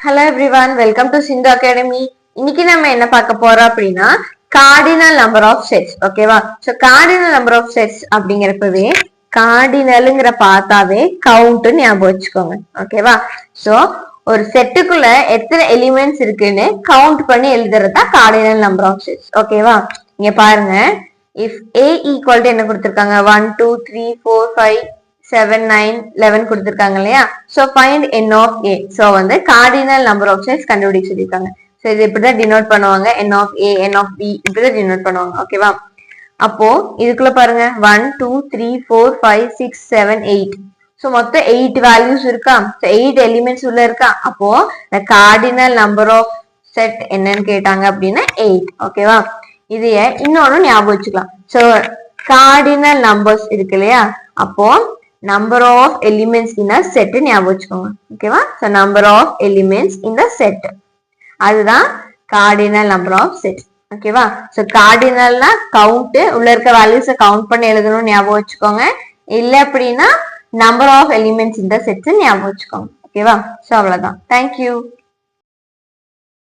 Hello everyone, welcome to Sindhu academy. இன்னைக்கு நம்ம என்ன பார்க்க போறோம் அப்படின்னா கார்டினல் நம்பர் ஆஃப் செட்ஸ். ஓகேவா? So cardinal number of sets அப்படிங்கிறப்பவே கார்டினலுங்கிற பார்த்தாவே கவுண்ட் ஞாபகம் வச்சுக்கோங்க. ஓகேவா? ஸோ ஒரு செட்டுக்குள்ள எத்தனை எலிமெண்ட்ஸ் இருக்குன்னு கவுண்ட் பண்ணி எழுதுறதா கார்டினல் நம்பர் ஆஃப் செட்ஸ். ஓகேவா? இங்க பாருங்க, இஃப் ஏ ஈக்குவல் டு என்ன கொடுத்துருக்காங்க, 1 2 3 4 5 7 9 11 கொடுத்திருக்காங்க இல்லையா? So find n of a. So வந்து கார்டினல் நம்பர் ஆஃப் செட்ஸ் கண்டுபிடிக்க சொல்லிருக்காங்க. சோ இது இப்படிதான் டினோட் பண்ணுவாங்க, n of a n of b இப்படிதான் டினோட் பண்ணுவாங்க. ஓகேவா? அப்போ இதுக்குள்ள பாருங்க 1 2 3 4 5 6 7 8. சோ மொத்தம் 8 வேல்யூஸ் இருக்கா? சோ 8 எலிமெண்ட்ஸ் உள்ள இருக்கா? அப்போ the cardinal number of set என்னன்னு கேட்டாங்க அப்படின்னா 8. ஓகேவா? இதைய இன்னொன்னு ஞாபகம் வச்சுக்கலாம். சோ கார்டினல் நம்பர்ஸ் இருக்கு இல்லையா? அப்போ number of elements in a set ஞாபகம் வச்சுக்கோங்க. ஓகேவா? so number of elements in the set அதுதான் cardinal number of sets. ஓகேவா? so cardinalனா கவுண்ட், உள்ள இருக்க வேல்யூஸை கவுண்ட் பண்ணி எழுதணும்னு ஞாபகம் வச்சுக்கோங்க. இல்ல அப்படின்னா number of elements in the sets ஞாபகம் வச்சுக்கோங்க. ஓகேவா? so அவ்வளவுதான். தேங்க்யூ.